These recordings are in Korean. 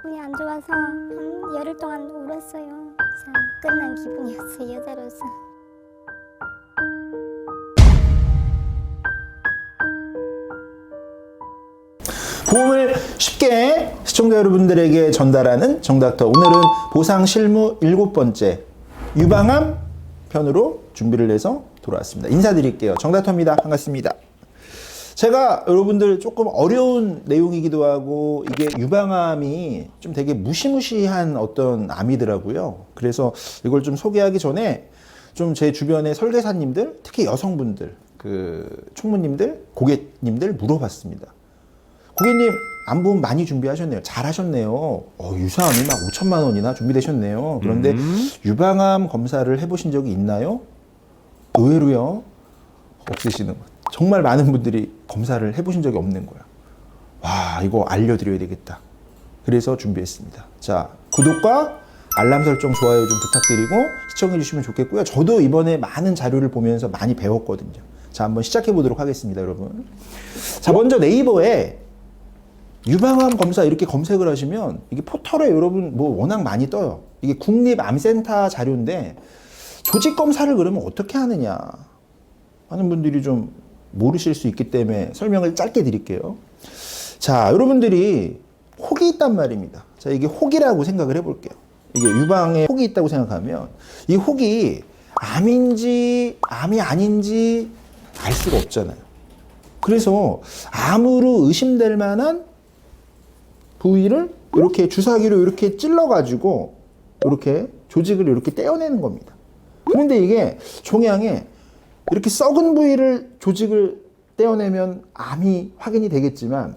기분이 안 좋아서 한 열흘 동안 울었어요. 진짜 끝난 기분이었어요, 여자로서. 보험을 쉽게 시청자 여러분들에게 전달하는 정닥터. 오늘은 보상 실무 7번째 유방암 편으로 준비를 해서 돌아왔습니다. 인사드릴게요. 정닥터입니다. 반갑습니다. 제가 여러분들 조금 어려운 내용이기도 하고 이게 유방암이 좀 되게 무시무시한 어떤 암이더라고요. 그래서 이걸 좀 소개하기 전에 좀 제 주변의 설계사님들, 특히 여성분들, 총무님들, 고객님들 물어봤습니다. 고객님, 암보험 많이 준비하셨네요. 잘하셨네요. 유사암이 막 5천만 원이나 준비되셨네요. 그런데 유방암 검사를 해보신 적이 있나요? 의외로요. 없으시는 거예요. 정말 많은 분들이 검사를 해보신 적이 없는 거예요. 와, 이거 알려드려야 되겠다. 그래서 준비했습니다. 자, 구독과 알람 설정, 좋아요 좀 부탁드리고 시청해 주시면 좋겠고요. 저도 이번에 많은 자료를 보면서 많이 배웠거든요. 자, 한번 시작해 보도록 하겠습니다, 여러분. 자, 먼저 네이버에 유방암 검사 이렇게 검색을 하시면 이게 포털에 여러분 뭐 워낙 많이 떠요. 이게 국립암센터 자료인데 조직 검사를 그러면 어떻게 하느냐 하는 분들이 좀 모르실 수 있기 때문에 설명을 짧게 드릴게요. 자, 여러분들이 혹이 있단 말입니다. 자, 이게 혹이라고 생각을 해볼게요. 이게 유방에 혹이 있다고 생각하면 이 혹이 암인지 암이 아닌지 알 수가 없잖아요. 그래서 암으로 의심될 만한 부위를 이렇게 주사기로 이렇게 찔러가지고 이렇게 조직을 이렇게 떼어내는 겁니다. 그런데 이게 종양에 이렇게 썩은 부위를 조직을 떼어내면 암이 확인이 되겠지만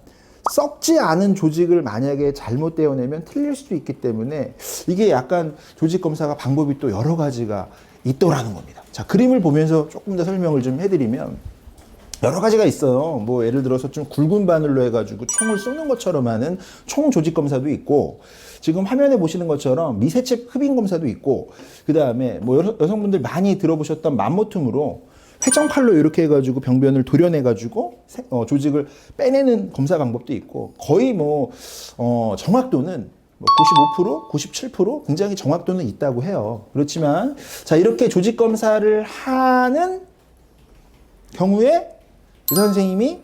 썩지 않은 조직을 만약에 잘못 떼어내면 틀릴 수도 있기 때문에 이게 약간 조직 검사가 방법이 또 여러 가지가 있더라는 겁니다. 자, 그림을 보면서 조금 더 설명을 좀 해드리면 여러 가지가 있어요. 뭐 예를 들어서 좀 굵은 바늘로 해가지고 총을 쏘는 것처럼 하는 총 조직 검사도 있고, 지금 화면에 보시는 것처럼 미세칩 흡인 검사도 있고, 그 다음에 뭐 여성분들 많이 들어보셨던 맘모툼으로 회전칼로 이렇게 해가지고 병변을 도려내가지고 조직을 빼내는 검사 방법도 있고, 거의 뭐 정확도는 95%, 97% 굉장히 정확도는 있다고 해요. 그렇지만 자, 이렇게 조직 검사를 하는 경우에 의사 선생님이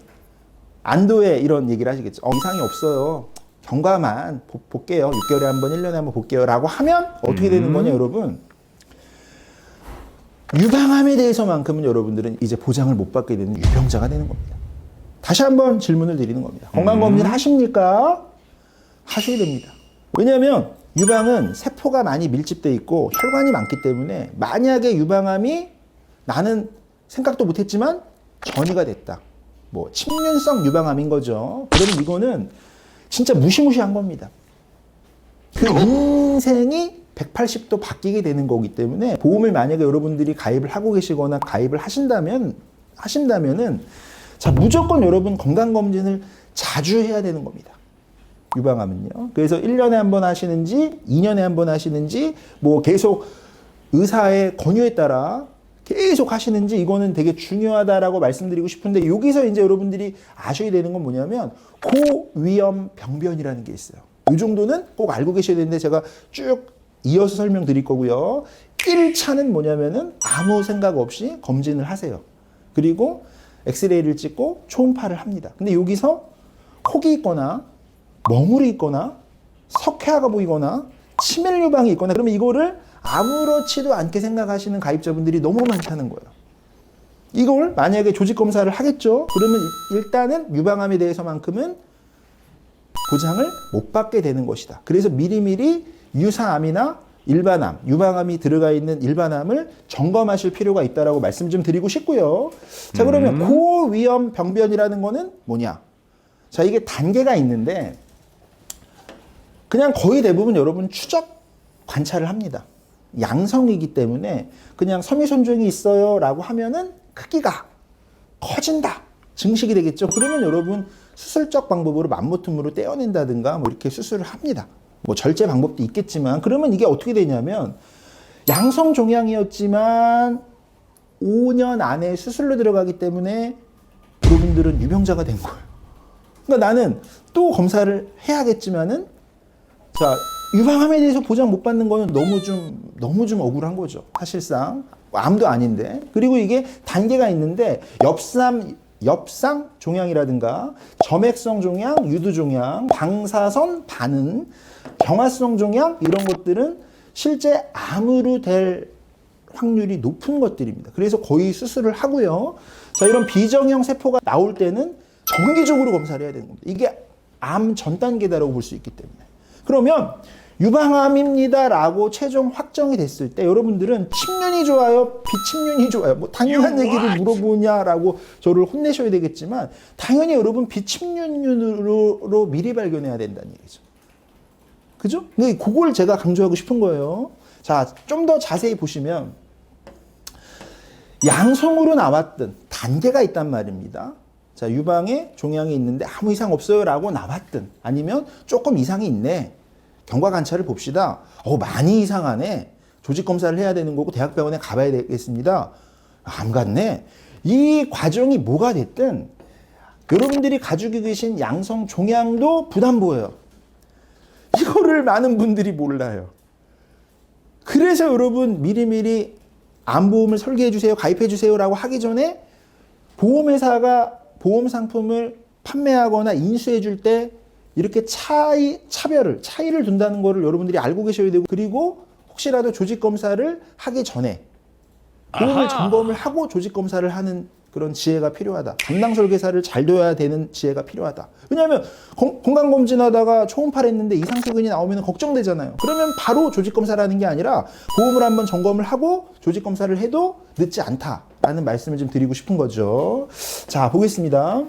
안도에 이런 얘기를 하시겠죠. 이상이 없어요. 경과만 볼게요. 6개월에 한 번, 1년에 한 번 볼게요. 라고 하면 어떻게 되는 거냐, 여러분? 유방암에 대해서만큼은 여러분들은 이제 보장을 못 받게 되는 유병자가 되는 겁니다. 다시 한번 질문을 드리는 겁니다. 건강검진 하십니까? 하셔야 됩니다. 왜냐하면 유방은 세포가 많이 밀집되어 있고 혈관이 많기 때문에 만약에 유방암이 나는 생각도 못했지만 전이가 됐다. 뭐 침륜성 유방암인 거죠. 그러면 이거는 진짜 무시무시한 겁니다. 그 인생이 180도 바뀌게 되는 거기 때문에 보험을 만약에 여러분들이 가입을 하고 계시거나 가입을 하신다면은 자, 무조건 여러분 건강검진을 자주 해야 되는 겁니다. 유방암은요. 그래서 1년에 한 번 하시는지 2년에 한 번 하시는지 뭐 계속 의사의 권유에 따라 계속 하시는지 이거는 되게 중요하다라고 말씀드리고 싶은데, 여기서 이제 여러분들이 아셔야 되는 건 뭐냐면 고위험 병변이라는 게 있어요. 이 정도는 꼭 알고 계셔야 되는데 제가 쭉 이어서 설명드릴 거고요. 1차는 뭐냐면은 아무 생각 없이 검진을 하세요. 그리고 엑스레이를 찍고 초음파를 합니다. 근데 여기서 혹이 있거나 멍울이 있거나 석회화가 보이거나 치밀 유방이 있거나 그러면 이거를 아무렇지도 않게 생각하시는 가입자분들이 너무 많다는 거예요. 이걸 만약에 조직 검사를 하겠죠. 그러면 일단은 유방암에 대해서만큼은 보장을 못 받게 되는 것이다. 그래서 미리미리 유사암이나 일반암, 유방암이 들어가 있는 일반암을 점검하실 필요가 있다라고 말씀 좀 드리고 싶고요. 자, 그러면 고위험 병변이라는 거는 뭐냐? 자, 이게 단계가 있는데 그냥 거의 대부분 여러분 추적 관찰을 합니다. 양성이기 때문에 그냥 섬유손종이 있어요 라고 하면은 크기가 커진다, 증식이 되겠죠. 그러면 여러분 수술적 방법으로 맘모툼으로 떼어낸다든가 뭐 이렇게 수술을 합니다. 뭐 절제 방법도 있겠지만, 그러면 이게 어떻게 되냐면 양성 종양이었지만 5년 안에 수술로 들어가기 때문에 여러분들은 유병자가 된 거예요. 그러니까 나는 또 검사를 해야겠지만은 자, 유방암에 대해서 보장 못 받는 거는 너무 좀 억울한 거죠. 사실상 암도 아닌데. 그리고 이게 단계가 있는데 엽상 종양이라든가 점액성 종양, 유두 종양, 방사선 반응, 경화성 종양 이런 것들은 실제 암으로 될 확률이 높은 것들입니다. 그래서 거의 수술을 하고요. 자, 이런 비정형 세포가 나올 때는 정기적으로 검사를 해야 되는 겁니다. 이게 암 전 단계다라고 볼 수 있기 때문에. 그러면 유방암입니다라고 최종 확정이 됐을 때 여러분들은 침륜이 좋아요? 비침륜이 좋아요? 뭐 당연한 얘기를 물어보냐라고 저를 혼내셔야 되겠지만 당연히 여러분 비침륜으로 미리 발견해야 된다는 얘기죠. 그죠? 근데 그걸 제가 강조하고 싶은 거예요. 자, 좀 더 자세히 보시면 양성으로 나왔든 단계가 있단 말입니다. 자, 유방에 종양이 있는데 아무 이상 없어요 라고 나왔든 아니면 조금 이상이 있네. 경과 관찰을 봅시다. 많이 이상하네. 조직 검사를 해야 되는 거고 대학병원에 가봐야 되겠습니다. 암 같네. 이 과정이 뭐가 됐든 여러분들이 가지고 계신 양성 종양도 부담 보여요. 이거를 많은 분들이 몰라요. 그래서 여러분 미리미리 암보험을 설계해 주세요, 가입해 주세요라고 하기 전에 보험회사가 보험 상품을 판매하거나 인수해 줄 때 이렇게 차이를 둔다는 거를 여러분들이 알고 계셔야 되고, 그리고 혹시라도 조직 검사를 하기 전에 보험을 점검을 하고 조직 검사를 하는 그런 지혜가 필요하다. 담당 설계사를 잘 둬야 되는 지혜가 필요하다. 왜냐하면 건강검진하다가 초음파를 했는데 이상세균이 나오면 걱정되잖아요. 그러면 바로 조직 검사를 하는 게 아니라 보험을 한번 점검을 하고 조직 검사를 해도 늦지 않다라는 말씀을 좀 드리고 싶은 거죠. 자, 보겠습니다.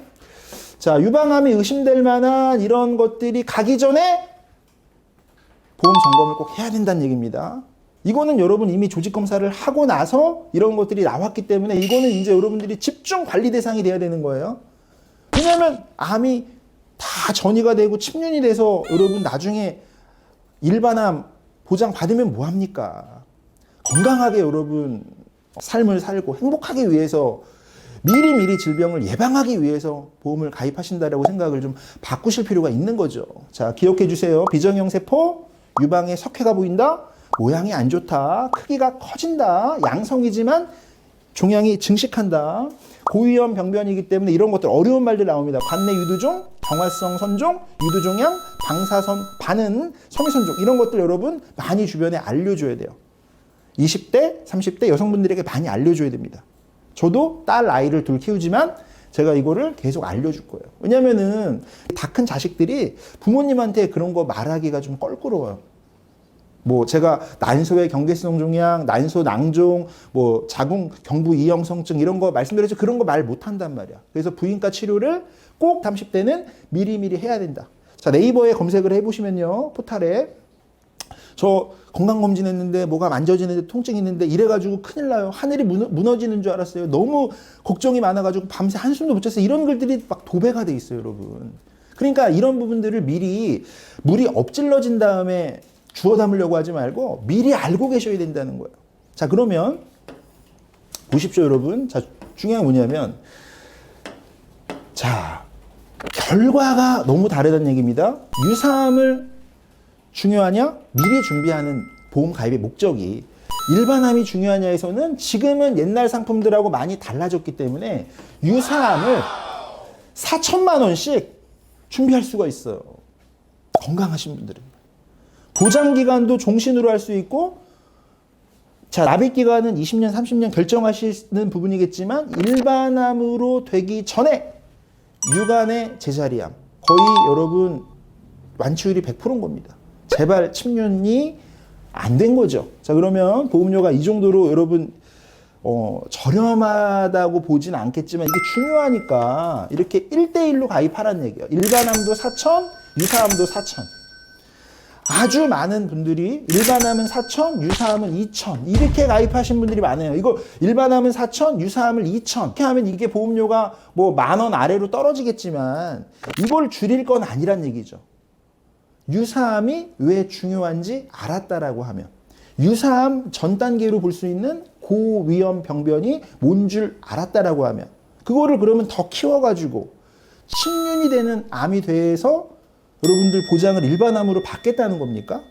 자, 유방암이 의심될 만한 이런 것들이 가기 전에 보험 점검을 꼭 해야 된다는 얘기입니다. 이거는 여러분 이미 조직 검사를 하고 나서 이런 것들이 나왔기 때문에 이거는 이제 여러분들이 집중 관리 대상이 돼야 되는 거예요. 왜냐하면 암이 다 전이가 되고 침륜이 돼서 여러분 나중에 일반암 보장 받으면 뭐 합니까? 건강하게 여러분 삶을 살고 행복하기 위해서 미리미리 질병을 예방하기 위해서 보험을 가입하신다라고 생각을 좀 바꾸실 필요가 있는 거죠. 자, 기억해 주세요. 비정형 세포, 유방에 석회가 보인다. 모양이 안 좋다. 크기가 커진다. 양성이지만 종양이 증식한다. 고위험 병변이기 때문에 이런 것들 어려운 말들 나옵니다. 관내 유두종, 경화성 선종, 유두종양, 방사선 반응, 섬유선종 이런 것들 여러분 많이 주변에 알려줘야 돼요. 20대, 30대 여성분들에게 많이 알려줘야 됩니다. 저도 딸 아이를 둘 키우지만 제가 이거를 계속 알려줄 거예요. 왜냐면은 다 큰 자식들이 부모님한테 그런 거 말하기가 좀 껄끄러워요. 뭐 제가 난소의 경계성 종양, 난소 낭종, 뭐 자궁 경부 이형성증 이런 거 말씀드렸죠. 그런 거 말 못한단 말이야. 그래서 부인과 치료를 꼭 30대는 미리미리 해야 된다. 자, 네이버에 검색을 해보시면요. 포탈에 저 건강검진 했는데 뭐가 만져지는데 통증이 있는데 이래가지고 큰일 나요. 하늘이 무너지는 줄 알았어요. 너무 걱정이 많아가지고 밤새 한숨도 못 잤어요. 이런 글들이 막 도배가 돼 있어요, 여러분. 그러니까 이런 부분들을 미리 물이 엎질러진 다음에 주워 담으려고 하지 말고 미리 알고 계셔야 된다는 거예요. 자, 그러면 보십시오, 여러분. 자, 중요한 게 뭐냐면 자, 결과가 너무 다르다는 얘기입니다. 유사암을 중요하냐? 미리 준비하는 보험 가입의 목적이 일반암이 중요하냐에서는 지금은 옛날 상품들하고 많이 달라졌기 때문에 유사암을 4천만 원씩 준비할 수가 있어요. 건강하신 분들은. 보장기간도 종신으로 할 수 있고, 자, 납입기간은 20년, 30년 결정하시는 부분이겠지만 일반암으로 되기 전에 유관의 제자리암 거의 여러분 완치율이 100%인 겁니다. 제발 침륜이 안 된 거죠. 자, 그러면 보험료가 이 정도로 여러분 저렴하다고 보진 않겠지만 이게 중요하니까 이렇게 1대1로 가입하라는 얘기예요. 일반암도 4천, 유사암도 4천. 아주 많은 분들이 일반암은 4천, 유사암은 2천 이렇게 가입하신 분들이 많아요. 이거 일반암은 4천, 유사암을 2천 이렇게 하면 이게 보험료가 뭐 10,000원 아래로 떨어지겠지만 이걸 줄일 건 아니란 얘기죠. 유사암이 왜 중요한지 알았다라고 하면 유사암 전 단계로 볼 수 있는 고위험 병변이 뭔 줄 알았다라고 하면 그거를 그러면 더 키워가지고 침륜이 되는 암이 돼서 여러분들 보장을 일반암으로 받겠다는 겁니까?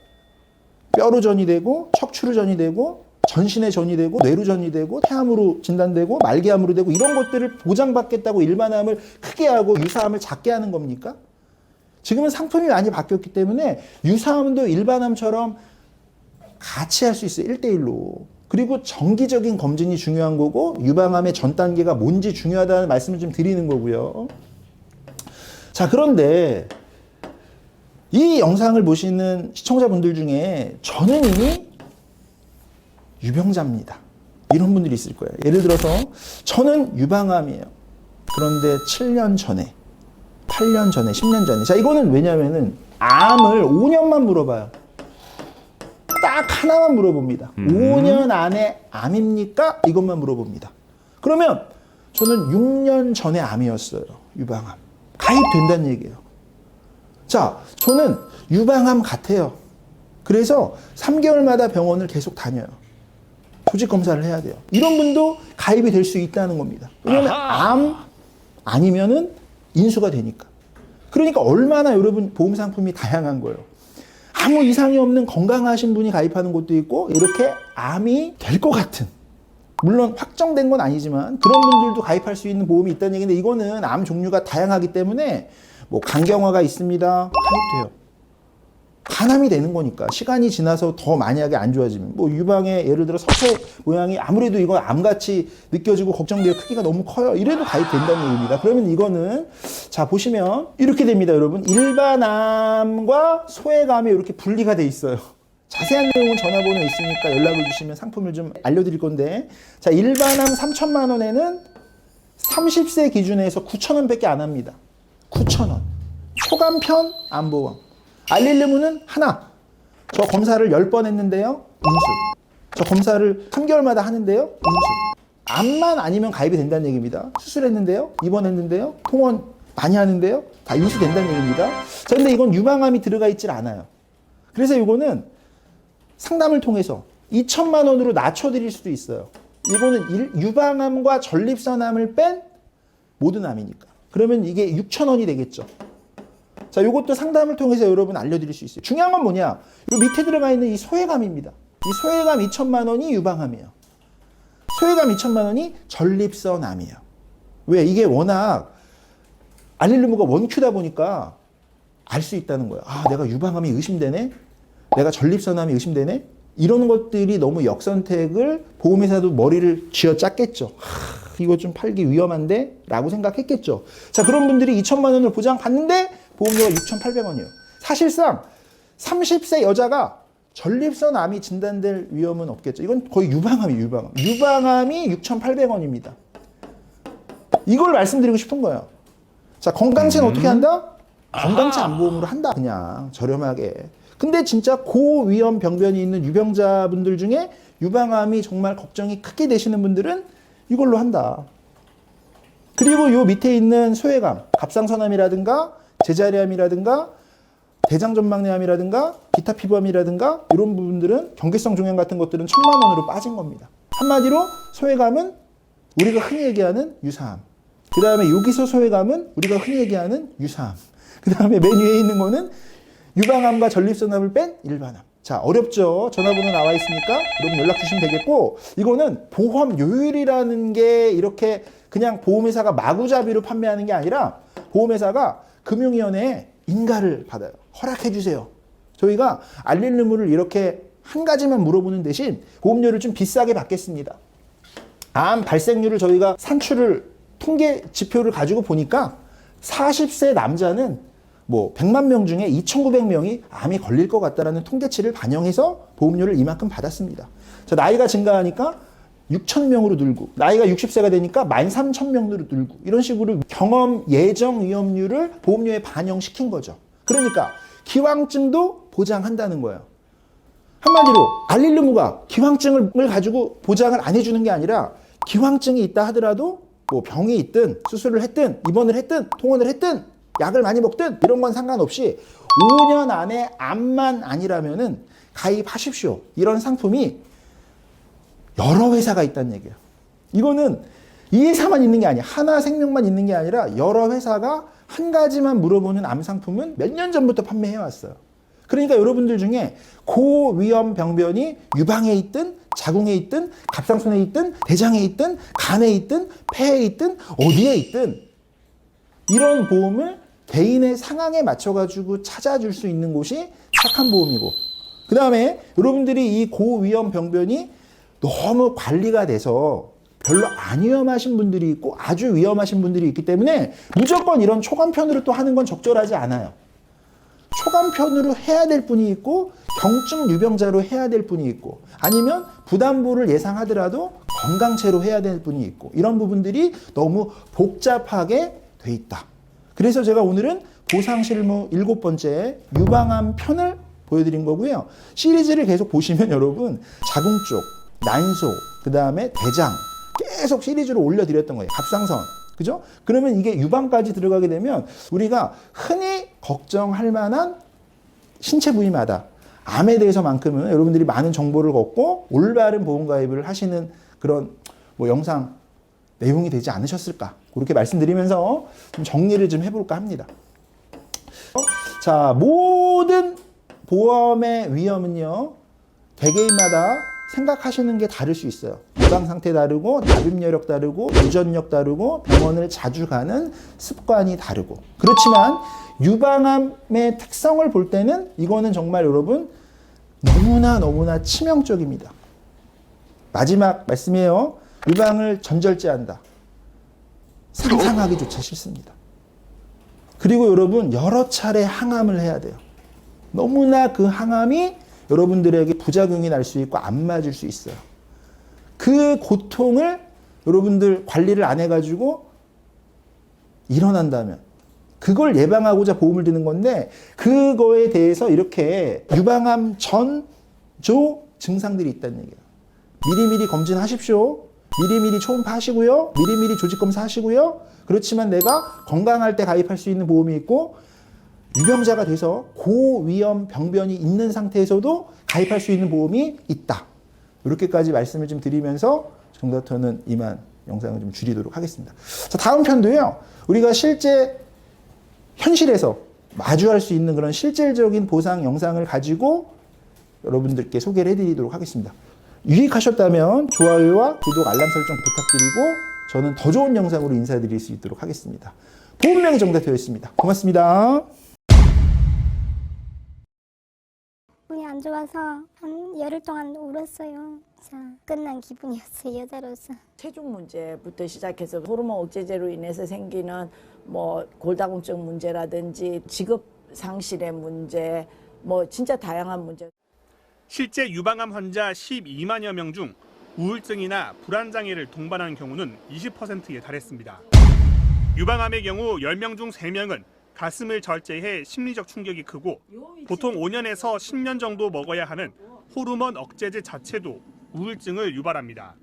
뼈로 전이 되고 척추로 전이 되고 전신에 전이 되고 뇌로 전이 되고 폐암으로 진단되고 말기암으로 되고 이런 것들을 보장받겠다고 일반암을 크게 하고 유사암을 작게 하는 겁니까? 지금은 상품이 많이 바뀌었기 때문에 유사암도 일반암처럼 같이 할 수 있어요. 1대1로. 그리고 정기적인 검진이 중요한 거고 유방암의 전 단계가 뭔지 중요하다는 말씀을 좀 드리는 거고요. 자, 그런데 이 영상을 보시는 시청자분들 중에 저는 이미 유병자입니다. 이런 분들이 있을 거예요. 예를 들어서 저는 유방암이에요. 그런데 7년 전에, 8년 전에, 10년 전에. 자, 이거는 왜냐면은 암을 5년만 물어봐요. 딱 하나만 물어봅니다. 5년 안에 암입니까? 이것만 물어봅니다. 그러면 저는 6년 전에 암이었어요. 유방암. 가입된다는 얘기예요. 자, 저는 유방암 같아요. 그래서 3개월마다 병원을 계속 다녀요. 조직 검사를 해야 돼요. 이런 분도 가입이 될 수 있다는 겁니다. 왜냐하면 암 아니면은 인수가 되니까. 그러니까 얼마나 여러분 보험 상품이 다양한 거예요. 아무 이상이 없는 건강하신 분이 가입하는 것도 있고 이렇게 암이 될 것 같은, 물론 확정된 건 아니지만 그런 분들도 가입할 수 있는 보험이 있다는 얘기인데 이거는 암 종류가 다양하기 때문에 뭐 간경화가 있습니다. 가입돼요. 간암이 되는 거니까 시간이 지나서 더 만약에 안 좋아지면 뭐 유방의 예를 들어 석회 모양이 아무래도 이거 암같이 느껴지고 걱정돼요. 크기가 너무 커요. 이래도 가입된다는 얘기입니다. 그러면 이거는 자 보시면 이렇게 됩니다. 여러분 일반암과 소외암이 이렇게 분리가 돼 있어요. 자세한 내용은 전화번호 있으니까 연락을 주시면 상품을 좀 알려드릴 건데 자 일반암 3천만 원에는 30세 기준에서 9,000원 밖에 안 합니다. 9,000원. 초간편 암보험. 알릴르문은 하나. 저 검사를 10번 했는데요. 인수. 저 검사를 3개월마다 하는데요. 인수. 암만 아니면 가입이 된다는 얘기입니다. 수술했는데요. 입원했는데요. 통원 많이 하는데요. 다 인수된다는 얘기입니다. 자, 근데 이건 유방암이 들어가 있질 않아요. 그래서 이거는 상담을 통해서 2천만 원으로 낮춰드릴 수도 있어요. 이거는 유방암과 전립선암을 뺀 모든 암이니까. 그러면 이게 6,000원이 되겠죠. 자, 이것도 상담을 통해서 여러분 알려드릴 수 있어요. 중요한 건 뭐냐? 이 밑에 들어가 있는 이 소외감입니다. 이 소외감 2천만 원이 유방암이에요. 소외감 2천만 원이 전립선암이에요. 왜? 이게 워낙 알릴르무가 원큐다 보니까 알 수 있다는 거예요. 아, 내가 유방암이 의심되네? 내가 전립선암이 의심되네? 이런 것들이 너무 역선택을 보험회사도 머리를 쥐어짰겠죠. 이거 좀 팔기 위험한데? 라고 생각했겠죠. 자, 그런 분들이 2천만 원을 보장받는데 보험료가 6,800원이에요. 사실상 30세 여자가 전립선암이 진단될 위험은 없겠죠. 이건 거의 유방암이에요. 유방암. 유방암이 6,800원입니다. 이걸 말씀드리고 싶은 거예요. 자, 건강체는 어떻게 한다? 건강체 암보험으로 한다. 그냥 저렴하게. 근데 진짜 고위험 병변이 있는 유병자분들 중에 유방암이 정말 걱정이 크게 되시는 분들은 이걸로 한다. 그리고 요 밑에 있는 소외감, 갑상선암이라든가 제자리암이라든가 대장전망내암이라든가 기타 피부암이라든가 이런 부분들은 경계성 종양 같은 것들은 1,000만 원으로 빠진 겁니다. 한마디로 소외감은 우리가 흔히 얘기하는 유사암. 그 다음에 여기서 소외감은 우리가 흔히 얘기하는 유사암. 그 다음에 맨 위에 있는 거는 유방암과 전립선암을 뺀 일반암. 자, 어렵죠? 전화번호 나와 있으니까 여러분 연락 주시면 되겠고 이거는 보험 요율이라는 게 이렇게 그냥 보험회사가 마구잡이로 판매하는 게 아니라 보험회사가 금융위원회에 인가를 받아요. 허락해 주세요. 저희가 알릴르무를 이렇게 한 가지만 물어보는 대신 보험료를 좀 비싸게 받겠습니다. 암 발생률을 저희가 산출을 통계 지표를 가지고 보니까 40세 남자는 뭐 100만 명 중에 2,900명이 암이 걸릴 것 같다라는 통계치를 반영해서 보험료를 이만큼 받았습니다. 자, 나이가 증가하니까 6,000명으로 늘고 나이가 60세가 되니까 13,000명으로 늘고 이런 식으로 경험 예정 위험률을 보험료에 반영시킨 거죠. 그러니까 기왕증도 보장한다는 거예요. 한마디로 알릴르무가 기왕증을 가지고 보장을 안 해주는 게 아니라 기왕증이 있다 하더라도 뭐 병이 있든 수술을 했든 입원을 했든 통원을 했든 약을 많이 먹든 이런 건 상관없이 5년 안에 암만 아니라면은 가입하십시오. 이런 상품이 여러 회사가 있다는 얘기예요. 이거는 이 회사만 있는 게 아니야. 하나생명만 있는 게 아니라 여러 회사가 한 가지만 물어보는 암 상품은 몇 년 전부터 판매해 왔어요. 그러니까 여러분들 중에 고위험 병변이 유방에 있든 자궁에 있든 갑상선에 있든 대장에 있든 간에 있든 폐에 있든 어디에 있든 이런 보험을 개인의 상황에 맞춰가지고 찾아줄 수 있는 곳이 착한 보험이고, 그 다음에 여러분들이 이 고위험 병변이 너무 관리가 돼서 별로 안 위험하신 분들이 있고 아주 위험하신 분들이 있기 때문에 무조건 이런 초간편으로 또 하는 건 적절하지 않아요. 초간편으로 해야 될 분이 있고 경증 유병자로 해야 될 분이 있고 아니면 부담부를 예상하더라도 건강체로 해야 될 분이 있고 이런 부분들이 너무 복잡하게 돼 있다. 그래서 제가 오늘은 보상실무 7번째 유방암 편을 보여드린 거고요. 시리즈를 계속 보시면 여러분 자궁 쪽, 난소, 그 다음에 대장 계속 시리즈로 올려드렸던 거예요. 갑상선. 그죠? 그러면 이게 유방까지 들어가게 되면 우리가 흔히 걱정할 만한 신체 부위마다 암에 대해서만큼은 여러분들이 많은 정보를 얻고 올바른 보험 가입을 하시는 그런 뭐 영상 내용이 되지 않으셨을까? 그렇게 말씀드리면서 좀 정리를 좀 해볼까 합니다. 자, 모든 보험의 위험은요, 개개인마다 생각하시는 게 다를 수 있어요. 건강 상태 다르고, 납입 여력 다르고, 유전력 다르고, 병원을 자주 가는 습관이 다르고. 그렇지만 유방암의 특성을 볼 때는 이거는 정말 여러분 너무나 치명적입니다. 마지막 말씀이에요. 유방을 전절제한다. 상상하기조차 싫습니다. 그리고 여러분 여러 차례 항암을 해야 돼요. 너무나 그 항암이 여러분들에게 부작용이 날 수 있고 안 맞을 수 있어요. 그 고통을 여러분들 관리를 안 해가지고 일어난다면 그걸 예방하고자 보험을 드는 건데 그거에 대해서 이렇게 유방암 전조 증상들이 있다는 얘기예요. 미리미리 검진하십시오. 미리미리 초음파 하시고요. 미리미리 조직검사 하시고요. 그렇지만 내가 건강할 때 가입할 수 있는 보험이 있고 유병자가 돼서 고위험 병변이 있는 상태에서도 가입할 수 있는 보험이 있다. 이렇게까지 말씀을 좀 드리면서 정답터는 이만 영상을 좀 줄이도록 하겠습니다. 자, 다음 편도요. 우리가 실제 현실에서 마주할 수 있는 그런 실질적인 보상 영상을 가지고 여러분들께 소개를 해드리도록 하겠습니다. 유익하셨다면 좋아요와 구독, 알람 설정 부탁드리고 저는 더 좋은 영상으로 인사드릴 수 있도록 하겠습니다. 보험명이 정답되었습니다. 고맙습니다. 몸이 안 좋아서 한 열흘 동안 울었어요. 자, 끝난 기분이었어요, 여자로서. 체중 문제부터 시작해서 호르몬 억제제로 인해서 생기는 뭐 골다공증 문제라든지 직업 상실의 문제, 뭐 진짜 다양한 문제. 실제 유방암 환자 12만여 명 중 우울증이나 불안장애를 동반하는 경우는 20%에 달했습니다. 유방암의 경우 10명 중 3명은 가슴을 절제해 심리적 충격이 크고 보통 5년에서 10년 정도 먹어야 하는 호르몬 억제제 자체도 우울증을 유발합니다.